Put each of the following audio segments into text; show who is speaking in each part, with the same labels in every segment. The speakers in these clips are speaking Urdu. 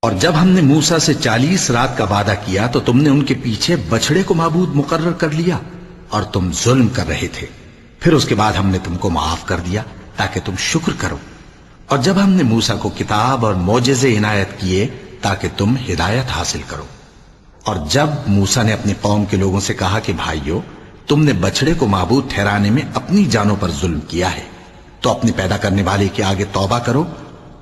Speaker 1: اور جب ہم نے موسیٰ سے 40 رات کا وعدہ کیا تو تم نے ان کے پیچھے بچڑے کو معبود مقرر کر لیا اور تم ظلم کر رہے تھے. پھر اس کے بعد ہم نے تم کو معاف کر دیا تاکہ تم شکر کرو. اور جب ہم نے موسیٰ کو کتاب اور معجزے عنایت کیے تاکہ تم ہدایت حاصل کرو. اور جب موسیٰ نے اپنی قوم کے لوگوں سے کہا کہ بھائیو، تم نے بچڑے کو معبود ٹھہرانے میں اپنی جانوں پر ظلم کیا ہے، تو اپنے پیدا کرنے والے کے آگے توبہ کرو،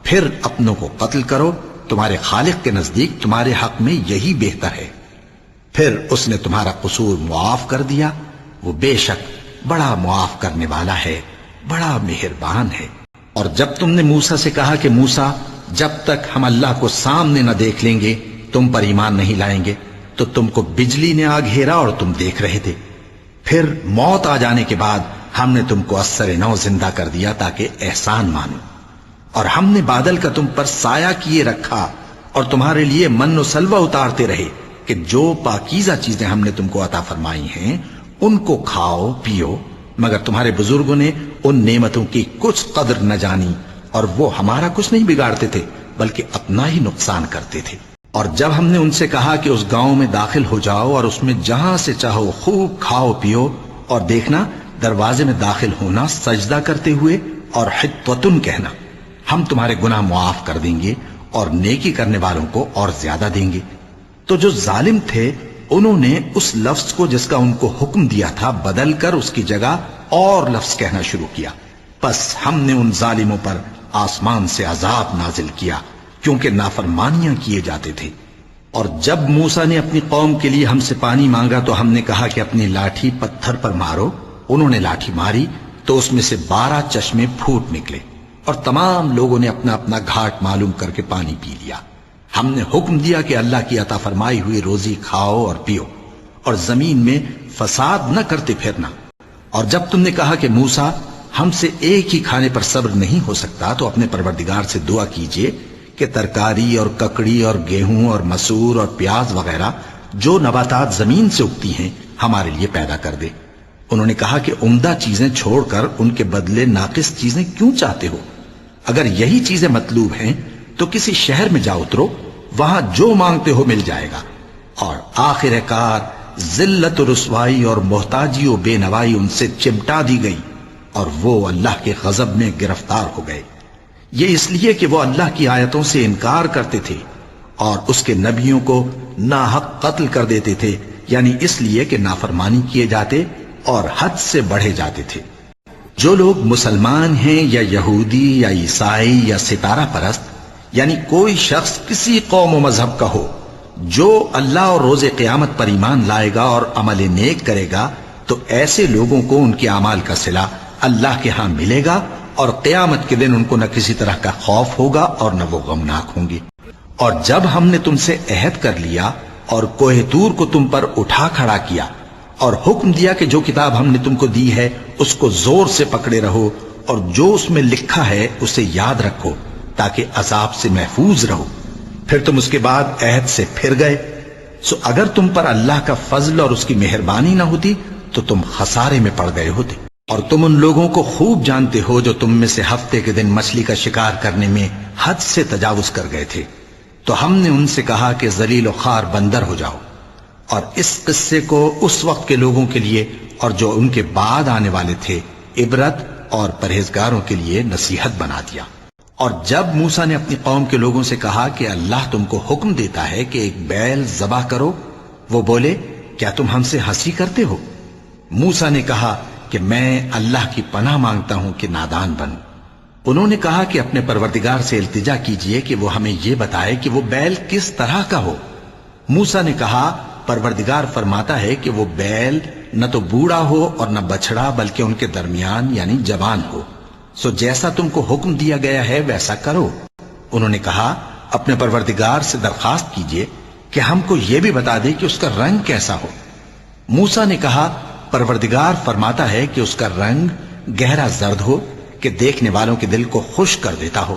Speaker 1: پھر اپنوں کو قتل کرو، تمہارے خالق کے نزدیک تمہارے حق میں یہی بہتر ہے. پھر اس نے تمہارا قصور معاف کر دیا، وہ بے شک بڑا معاف کرنے والا ہے، بڑا مہربان ہے. اور جب تم نے موسیٰ سے کہا کہ موسیٰ، جب تک ہم اللہ کو سامنے نہ دیکھ لیں گے تم پر ایمان نہیں لائیں گے، تو تم کو بجلی نے آ گھیرا اور تم دیکھ رہے تھے. پھر موت آ جانے کے بعد ہم نے تم کو اثر نو زندہ کر دیا تاکہ احسان مانو. اور ہم نے بادل کا تم پر سایہ کیے رکھا اور تمہارے لیے من و سلوہ اتارتے رہے کہ جو پاکیزہ چیزیں ہم نے تم کو عطا فرمائی ہیں ان کو کھاؤ پیو، مگر تمہارے بزرگوں نے ان نعمتوں کی کچھ قدر نہ جانی اور وہ ہمارا کچھ نہیں بگاڑتے تھے بلکہ اپنا ہی نقصان کرتے تھے. اور جب ہم نے ان سے کہا کہ اس گاؤں میں داخل ہو جاؤ اور اس میں جہاں سے چاہو خوب کھاؤ پیو، اور دیکھنا دروازے میں داخل ہونا سجدہ کرتے ہوئے اور حطوتن کہنا، ہم تمہارے گناہ معاف کر دیں گے اور نیکی کرنے والوں کو اور زیادہ دیں گے. تو جو ظالم تھے انہوں نے اس لفظ کو جس کا ان کو حکم دیا تھا بدل کر اس کی جگہ اور لفظ کہنا شروع کیا. پس ہم نے ان ظالموں پر آسمان سے عذاب نازل کیا کیونکہ نافرمانیاں کیے جاتے تھے. اور جب موسیٰ نے اپنی قوم کے لیے ہم سے پانی مانگا تو ہم نے کہا کہ اپنی لاٹھی پتھر پر مارو. انہوں نے لاٹھی ماری تو اس میں سے 12 چشمے پھوٹ نکلے اور تمام لوگوں نے اپنا اپنا گھاٹ معلوم کر کے پانی پی لیا. ہم نے حکم دیا کہ اللہ کی عطا فرمائی ہوئی روزی کھاؤ اور پیو اور زمین میں فساد نہ کرتے پھرنا. اور جب تم نے کہا کہ موسیٰ، ہم سے ایک ہی کھانے پر صبر نہیں ہو سکتا، تو اپنے پروردگار سے دعا کیجئے کہ ترکاری اور ککڑی اور گیہوں اور مسور اور پیاز وغیرہ جو نباتات زمین سے اگتی ہیں ہمارے لیے پیدا کر دے. انہوں نے کہا کہ عمدہ چیزیں چھوڑ کر ان کے بدلے ناقص چیزیں کیوں چاہتے ہو؟ اگر یہی چیزیں مطلوب ہیں تو کسی شہر میں جا اترو، وہاں جو مانگتے ہو مل جائے گا. اور آخر کار ذلت و رسوائی اور محتاجی و بے نوائی ان سے چمٹا دی گئی اور وہ اللہ کے غضب میں گرفتار ہو گئے. یہ اس لیے کہ وہ اللہ کی آیتوں سے انکار کرتے تھے اور اس کے نبیوں کو ناحق قتل کر دیتے تھے، یعنی اس لیے کہ نافرمانی کیے جاتے اور حد سے بڑھے جاتے تھے. جو لوگ مسلمان ہیں یا یہودی یا عیسائی یا ستارہ پرست، یعنی کوئی شخص کسی قوم و مذہب کا ہو، جو اللہ اور روز قیامت پر ایمان لائے گا اور عمل نیک کرے گا تو ایسے لوگوں کو ان کے اعمال کا صلہ اللہ کے ہاں ملے گا اور قیامت کے دن ان کو نہ کسی طرح کا خوف ہوگا اور نہ وہ غمناک ہوں گے. اور جب ہم نے تم سے عہد کر لیا اور کوہ طور کو تم پر اٹھا کھڑا کیا اور حکم دیا کہ جو کتاب ہم نے تم کو دی ہے اس کو زور سے پکڑے رہو اور جو اس میں لکھا ہے اسے یاد رکھو تاکہ عذاب سے محفوظ رہو، پھر تم اس کے بعد عہد سے پھر گئے، سو اگر تم پر اللہ کا فضل اور اس کی مہربانی نہ ہوتی تو تم خسارے میں پڑ گئے ہوتے. اور تم ان لوگوں کو خوب جانتے ہو جو تم میں سے ہفتے کے دن مچھلی کا شکار کرنے میں حد سے تجاوز کر گئے تھے، تو ہم نے ان سے کہا کہ ذلیل و خوار بندر ہو جاؤ. اور اس قصے کو اس وقت کے لوگوں کے لیے اور جو ان کے بعد آنے والے تھے عبرت اور پرہیزگاروں کے لیے نصیحت بنا دیا. اور جب موسیٰ نے اپنی قوم کے لوگوں سے کہا کہ اللہ تم کو حکم دیتا ہے کہ ایک بیل ذبح کرو، وہ بولے کیا تم ہم سے ہنسی کرتے ہو؟ موسیٰ نے کہا کہ میں اللہ کی پناہ مانگتا ہوں کہ نادان بنوں. انہوں نے کہا کہ اپنے پروردگار سے التجا کیجئے کہ وہ ہمیں یہ بتائے کہ وہ بیل کس طرح کا ہو. موسیٰ نے کہا پروردگار فرماتا ہے کہ وہ بیل نہ تو بوڑھا ہو اور نہ بچڑا بلکہ ان کے درمیان یعنی جوان ہو، سو جیسا تم کو حکم دیا گیا ہے ویسا کرو. انہوں نے کہا اپنے پروردگار سے درخواست کیجئے کہ ہم کو یہ بھی بتا دے کہ اس کا رنگ کیسا ہو. موسیٰ نے کہا پروردگار فرماتا ہے کہ اس کا رنگ گہرا زرد ہو کہ دیکھنے والوں کے دل کو خوش کر دیتا ہو.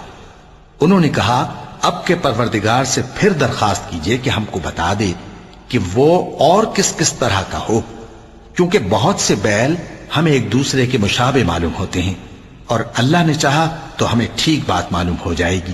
Speaker 1: انہوں نے کہا اب کے پروردگار سے پھر درخواست کیجئے کہ ہم کو بتا دے کہ وہ اور کس کس طرح کا ہو، کیونکہ بہت سے بیل ہمیں ایک دوسرے کے مشابہ معلوم ہوتے ہیں اور اللہ نے چاہا تو ہمیں ٹھیک بات معلوم ہو جائے گی.